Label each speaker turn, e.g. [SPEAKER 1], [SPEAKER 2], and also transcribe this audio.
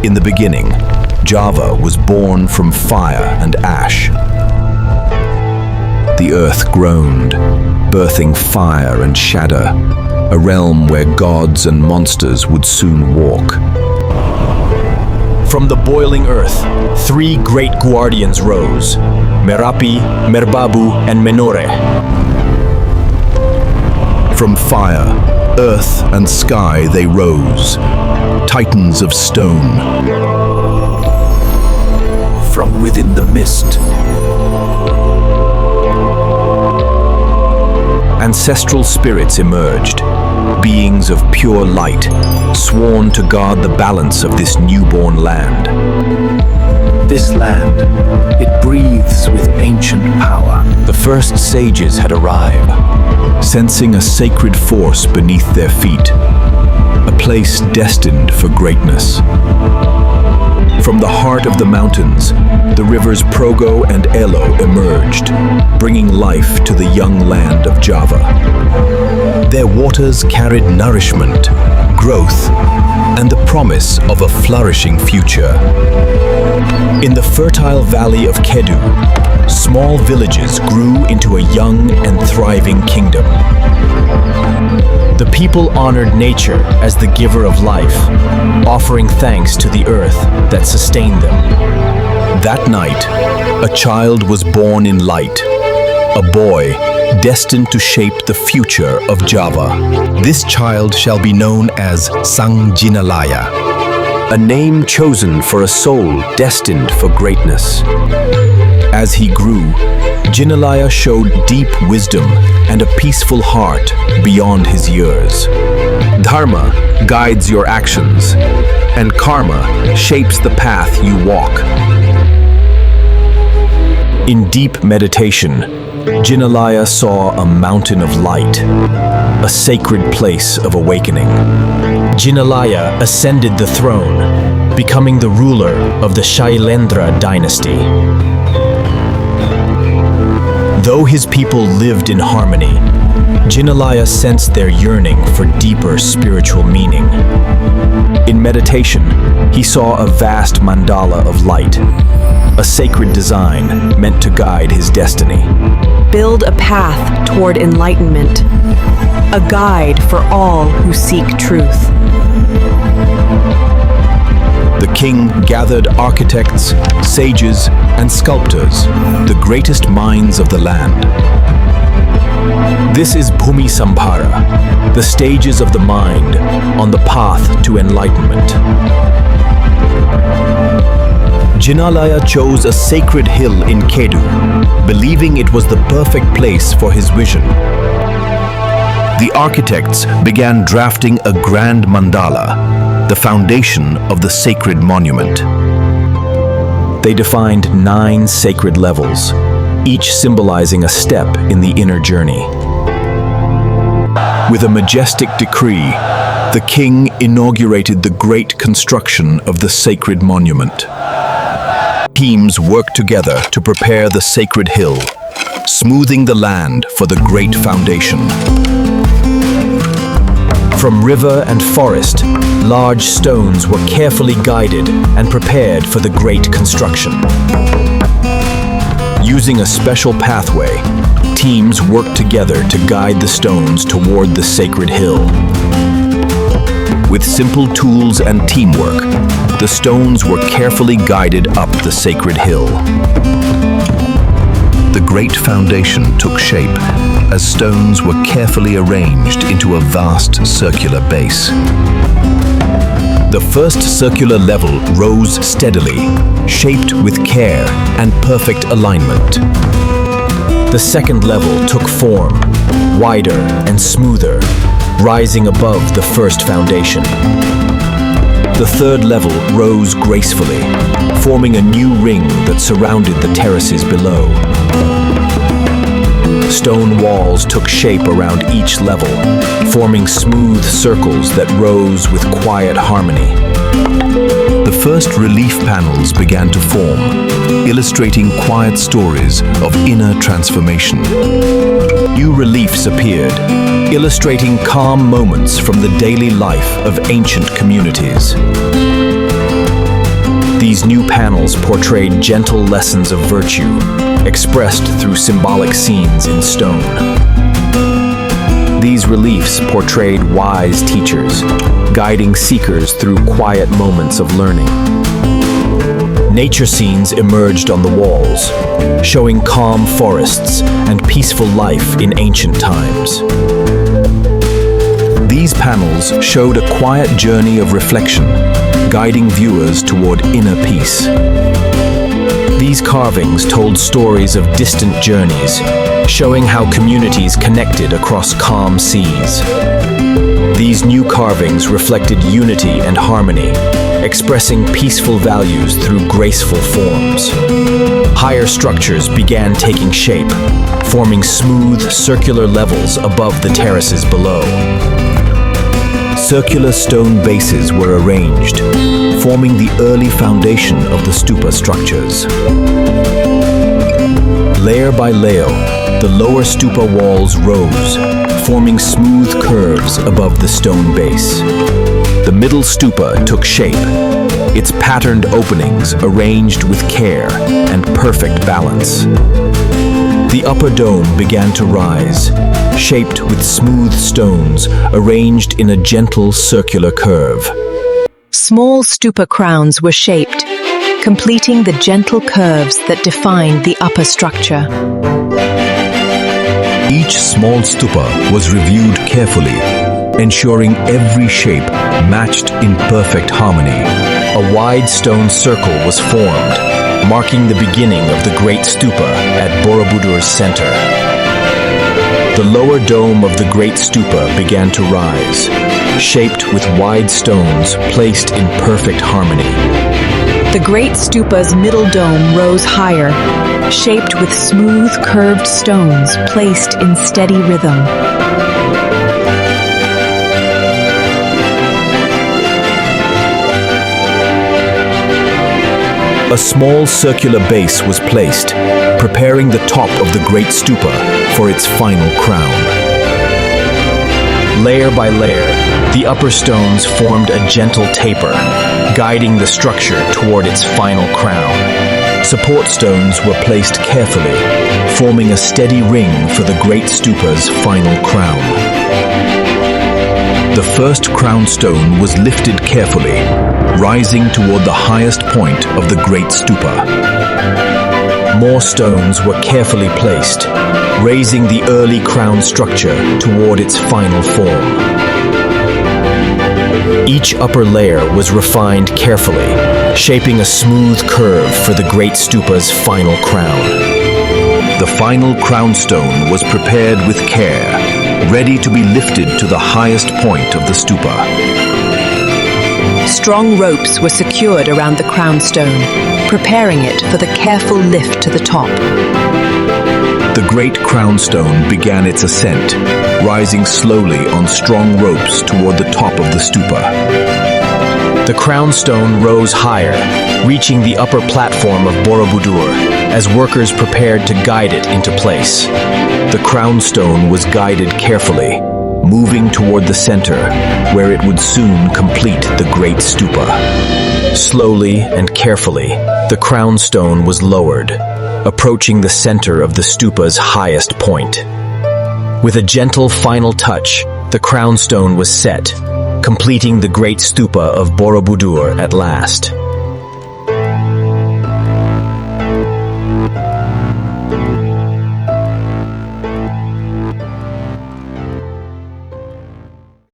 [SPEAKER 1] In the beginning, Java was born from fire and ash. The earth groaned, birthing fire and shadow, a realm where gods and monsters would soon walk. From the boiling earth, three great guardians rose, Merapi, Merbabu, and Menore. From fire, earth, and sky they rose, titans of stone. From within the mist, ancestral spirits emerged, beings of pure light, sworn to guard the balance of this newborn land. This land, it breathes with ancient power. The first sages had arrived, sensing a sacred force beneath their feet, a place destined for greatness. From the heart of the mountains, the rivers Progo and Elo emerged, bringing life to the young land of Java. Their waters carried nourishment, growth, and the promise of a flourishing future. In the fertile valley of Kedu, small villages grew into a young and thriving kingdom. The people honored nature as the giver of life, offering thanks to the earth that sustained them. That night, a child was born in light, a boy destined to shape the future of Java. This child shall be known as Sang Jinalaya, a name chosen for a soul destined for greatness. As he grew, Jinalaya showed deep wisdom and a peaceful heart beyond his years. Dharma guides your actions, and karma shapes the path you walk. In deep meditation, Jinalaya saw a mountain of light, a sacred place of awakening. Jinalaya ascended the throne, becoming the ruler of the Shailendra dynasty. Though his people lived in harmony, Jinalaya sensed their yearning for deeper spiritual meaning. In meditation, he saw a vast mandala of light, a sacred design meant to guide his destiny.
[SPEAKER 2] Build a path toward enlightenment, a guide for all who seek truth.
[SPEAKER 1] The king gathered architects, sages, and sculptors, the greatest minds of the land. This is Bhumi Sambhara, the stages of the mind on the path to enlightenment. Jinalaya chose a sacred hill in Kedu, believing it was the perfect place for his vision. The architects began drafting a grand mandala, the foundation of the sacred monument. They defined 9 sacred levels, each symbolizing a step in the inner journey. With a majestic decree, the king inaugurated the great construction of the sacred monument. Teams worked together to prepare the sacred hill, smoothing the land for the great foundation. From river and forest, large stones were carefully guided and prepared for the great construction. Using a special pathway, teams worked together to guide the stones toward the sacred hill. With simple tools and teamwork, the stones were carefully guided up the sacred hill. The great foundation took shape as stones were carefully arranged into a vast circular base. The first circular level rose steadily, shaped with care and perfect alignment. The second level took form, wider and smoother, rising above the first foundation. The third level rose gracefully, forming a new ring that surrounded the terraces below. Stone walls took shape around each level, forming smooth circles that rose with quiet harmony. The first relief panels began to form, illustrating quiet stories of inner transformation. New reliefs appeared, illustrating calm moments from the daily life of ancient communities. These new panels portrayed gentle lessons of virtue, expressed through symbolic scenes in stone. These reliefs portrayed wise teachers, guiding seekers through quiet moments of learning. Nature scenes emerged on the walls, showing calm forests and peaceful life in ancient times. These panels showed a quiet journey of reflection, guiding viewers toward inner peace. These carvings told stories of distant journeys, showing how communities connected across calm seas. These new carvings reflected unity and harmony, expressing peaceful values through graceful forms. Higher structures began taking shape, forming smooth, circular levels above the terraces below. Circular stone bases were arranged, forming the early foundation of the stupa structures. Layer by layer, the lower stupa walls rose, forming smooth curves above the stone base. The middle stupa took shape, its patterned openings arranged with care and perfect balance. The upper dome began to rise, shaped with smooth stones arranged in a gentle circular curve.
[SPEAKER 2] Small stupa crowns were shaped, completing the gentle curves that defined the upper structure.
[SPEAKER 1] Each small stupa was reviewed carefully, ensuring every shape matched in perfect harmony. A wide stone circle was formed, marking the beginning of the Great Stupa at Borobudur's center. The lower dome of the Great Stupa began to rise, shaped with wide stones placed in perfect harmony.
[SPEAKER 2] The Great Stupa's middle dome rose higher, shaped with smooth, curved stones placed in steady rhythm.
[SPEAKER 1] A small circular base was placed, preparing the top of the Great Stupa for its final crown. Layer by layer, the upper stones formed a gentle taper, guiding the structure toward its final crown. Support stones were placed carefully, forming a steady ring for the Great Stupa's final crown. The first crown stone was lifted carefully, rising toward the highest point of the Great Stupa. More stones were carefully placed, raising the early crown structure toward its final form. Each upper layer was refined carefully, shaping a smooth curve for the Great Stupa's final crown. The final crown stone was prepared with care, ready to be lifted to the highest point of the stupa.
[SPEAKER 2] Strong ropes were secured around the crown stone, preparing it for the careful lift to the top.
[SPEAKER 1] The great crown stone began its ascent, rising slowly on strong ropes toward the top of the stupa. The crown stone rose higher, reaching the upper platform of Borobudur as workers prepared to guide it into place. The crown stone was guided carefully, moving toward the center, where it would soon complete the great stupa. Slowly and carefully, the crown stone was lowered, approaching the center of the stupa's highest point. With a gentle final touch, the crown stone was set, completing the great stupa of Borobudur at last.